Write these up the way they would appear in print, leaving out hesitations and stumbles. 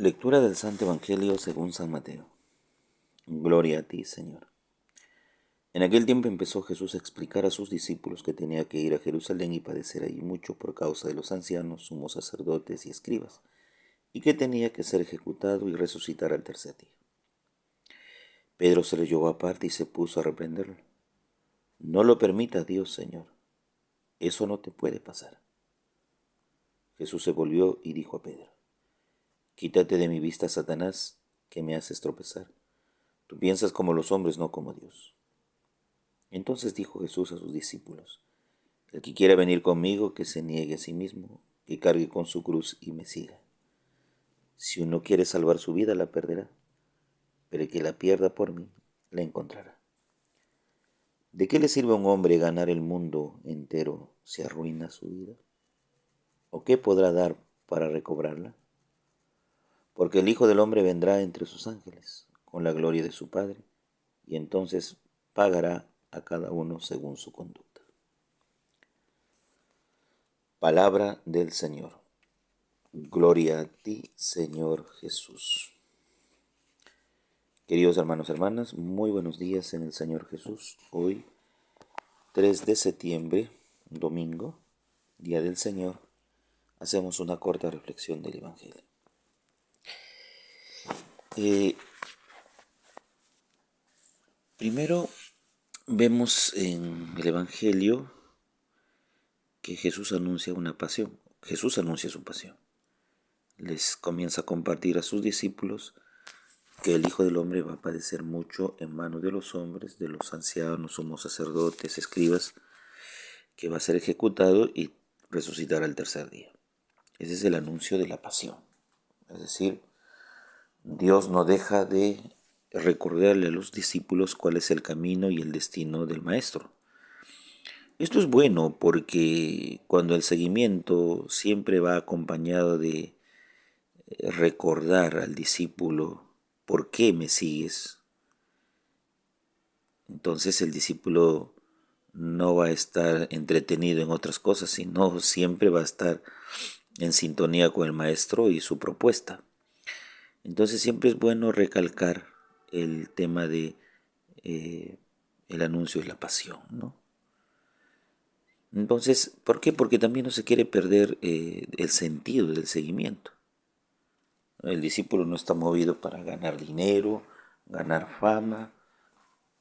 Lectura del Santo Evangelio según San Mateo. Gloria a ti, Señor. En aquel tiempo empezó Jesús a explicar a sus discípulos que tenía que ir a Jerusalén y padecer allí mucho por causa de los ancianos, sumos sacerdotes y escribas, y que tenía que ser ejecutado y resucitar al tercer día. Pedro se le llevó aparte y se puso a reprenderlo. No lo permita Dios, Señor. Eso no te puede pasar. Jesús se volvió y dijo a Pedro: Quítate de mi vista, Satanás, que me haces tropezar. Tú piensas como los hombres, no como Dios. Entonces dijo Jesús a sus discípulos: El que quiera venir conmigo, que se niegue a sí mismo, que cargue con su cruz y me siga. Si uno quiere salvar su vida, la perderá, pero el que la pierda por mí, la encontrará. ¿De qué le sirve a un hombre ganar el mundo entero si arruina su vida? ¿O qué podrá dar para recobrarla? Porque el Hijo del Hombre vendrá entre sus ángeles, con la gloria de su Padre, y entonces pagará a cada uno según su conducta. Palabra del Señor. Gloria a ti, Señor Jesús. Queridos hermanos y hermanas, muy buenos días en el Señor Jesús. Hoy, 3 de septiembre, domingo, Día del Señor, hacemos una corta reflexión del Evangelio. Primero, vemos en el Evangelio que Jesús anuncia una pasión. Jesús anuncia su pasión. Les comienza a compartir a sus discípulos que el Hijo del Hombre va a padecer mucho en manos de los hombres, de los ancianos, sumos sacerdotes, escribas, que va a ser ejecutado y resucitar al tercer día. Ese es el anuncio de la pasión. Es decir, Dios no deja de recordarle a los discípulos cuál es el camino y el destino del Maestro. Esto es bueno porque cuando el seguimiento siempre va acompañado de recordar al discípulo por qué me sigues, entonces el discípulo no va a estar entretenido en otras cosas, sino siempre va a estar en sintonía con el maestro y su propuesta. Entonces siempre es bueno recalcar el tema de el anuncio de la pasión, ¿no? Entonces, ¿por qué? Porque también no se quiere perder el sentido del seguimiento. El discípulo no está movido para ganar dinero, ganar fama,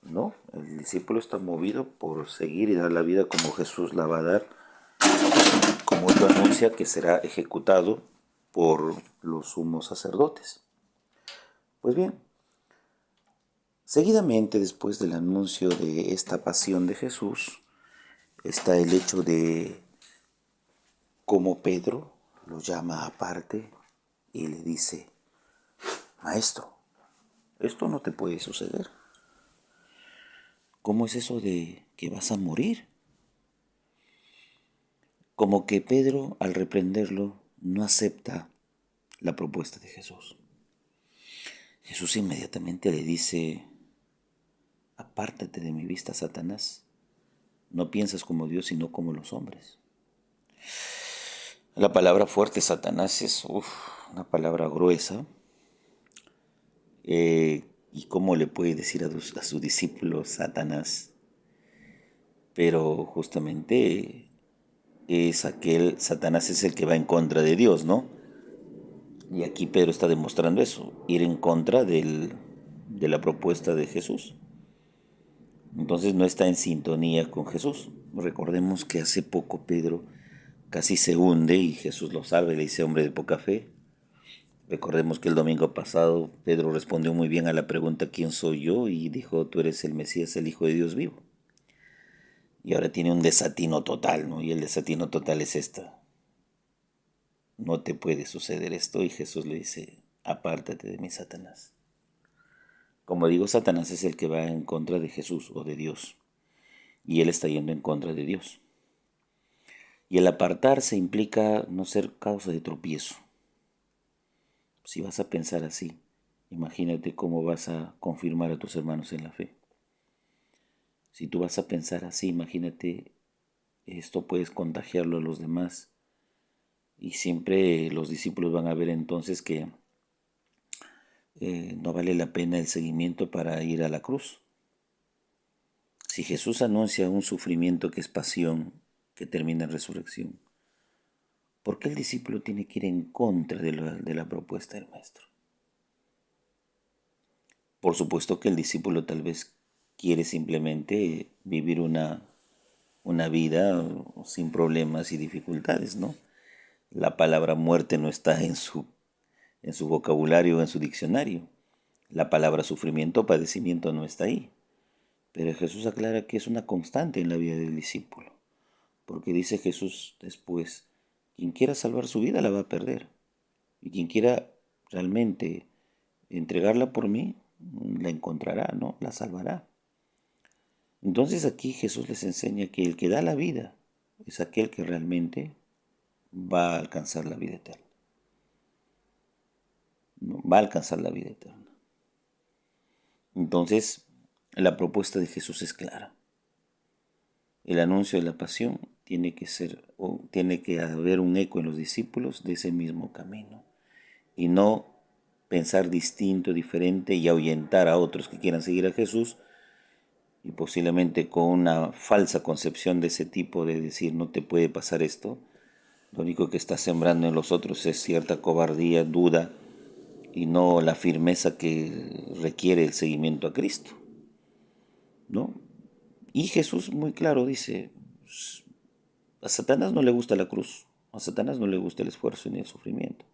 no. El discípulo está movido por seguir y dar la vida como Jesús la va a dar, como lo anuncia que será ejecutado por los sumos sacerdotes. Pues bien, seguidamente después del anuncio de esta pasión de Jesús, está el hecho de cómo Pedro lo llama aparte y le dice: Maestro, esto no te puede suceder. ¿Cómo es eso de que vas a morir? Como que Pedro, al reprenderlo, no acepta la propuesta de Jesús. Jesús inmediatamente le dice: Apártate de mi vista, Satanás. No piensas como Dios, sino como los hombres. La palabra fuerte, Satanás, es una palabra gruesa. ¿Y cómo le puede decir a sus discípulos Satanás? Pero justamente Satanás es el que va en contra de Dios, ¿no? Y aquí Pedro está demostrando eso, ir en contra de la propuesta de Jesús. Entonces no está en sintonía con Jesús. Recordemos que hace poco Pedro casi se hunde y Jesús lo salva y le dice: hombre de poca fe. Recordemos que el domingo pasado Pedro respondió muy bien a la pregunta ¿quién soy yo? Y dijo: tú eres el Mesías, el Hijo de Dios vivo. Y ahora tiene un desatino total, ¿no? Y el desatino total es esta: no te puede suceder esto. Y Jesús le dice: apártate de mí, Satanás. Como digo, Satanás es el que va en contra de Jesús o de Dios. Y él está yendo en contra de Dios. Y el apartarse implica no ser causa de tropiezo. Si vas a pensar así, imagínate cómo vas a confirmar a tus hermanos en la fe. Si tú vas a pensar así, imagínate, esto puedes contagiarlo a los demás. Y siempre los discípulos van a ver entonces que no vale la pena el seguimiento para ir a la cruz. Si Jesús anuncia un sufrimiento que es pasión, que termina en resurrección, ¿por qué el discípulo tiene que ir en contra de la propuesta del Maestro? Por supuesto que el discípulo tal vez quiere simplemente vivir una vida sin problemas y dificultades, ¿no? La palabra muerte no está en su vocabulario o en su diccionario. La palabra sufrimiento o padecimiento no está ahí. Pero Jesús aclara que es una constante en la vida del discípulo. Porque dice Jesús después, quien quiera salvar su vida la va a perder. Y quien quiera realmente entregarla por mí, la encontrará, ¿no? La salvará. Entonces aquí Jesús les enseña que el que da la vida es aquel que realmente va a alcanzar la vida eterna. ¿No? Va a alcanzar la vida eterna. Entonces, la propuesta de Jesús es clara. El anuncio de la pasión tiene que ser, o tiene que haber un eco en los discípulos de ese mismo camino. Y no pensar distinto, diferente y ahuyentar a otros que quieran seguir a Jesús y posiblemente con una falsa concepción de ese tipo de decir no te puede pasar esto. Lo único que está sembrando en los otros es cierta cobardía, duda y no la firmeza que requiere el seguimiento a Cristo, ¿no? Y Jesús muy claro dice, a Satanás no le gusta la cruz, a Satanás no le gusta el esfuerzo ni el sufrimiento.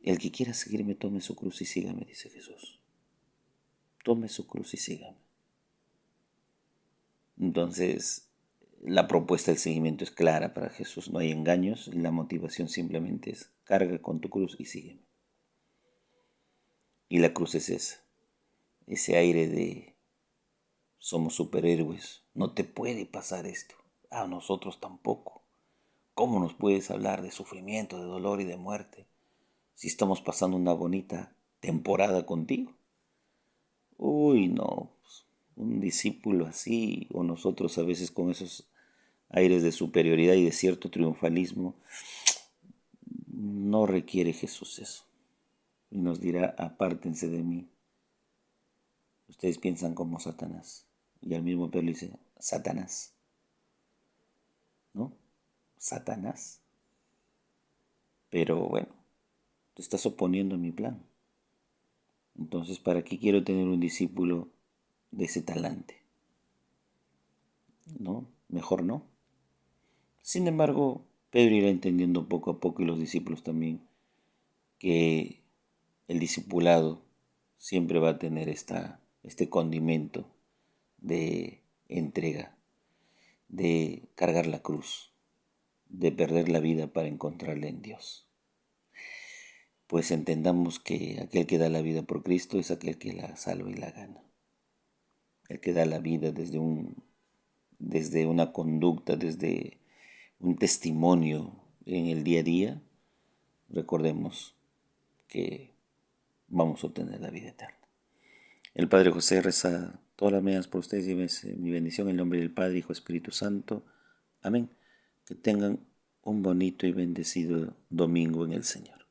El que quiera seguirme, tome su cruz y sígame, dice Jesús. Tome su cruz y sígame. Entonces, la propuesta del seguimiento es clara para Jesús, no hay engaños, la motivación simplemente es carga con tu cruz y sígueme. Y la cruz es ese aire de somos superhéroes, no te puede pasar esto, a nosotros tampoco. ¿Cómo nos puedes hablar de sufrimiento, de dolor y de muerte si estamos pasando una bonita temporada contigo? Uy, no, pues, un discípulo así, o nosotros a veces con esos aires de superioridad y de cierto triunfalismo, no requiere Jesús eso. Y nos dirá, apártense de mí. Ustedes piensan como Satanás. Y al mismo Pedro le dice, Satanás. ¿No? Satanás. Pero bueno, te estás oponiendo a mi plan. Entonces, ¿para qué quiero tener un discípulo de ese talante? ¿No? Mejor no. Sin embargo, Pedro irá entendiendo poco a poco y los discípulos también que el discipulado siempre va a tener este condimento de entrega, de cargar la cruz, de perder la vida para encontrarla en Dios. Pues entendamos que aquel que da la vida por Cristo es aquel que la salva y la gana. El que da la vida desde una conducta, desde un testimonio en el día a día, recordemos que vamos a obtener la vida eterna. El Padre José reza todas las mañanas por ustedes, llévense mi bendición en el nombre del Padre, Hijo, Espíritu Santo. Amén. Que tengan un bonito y bendecido domingo en el Señor.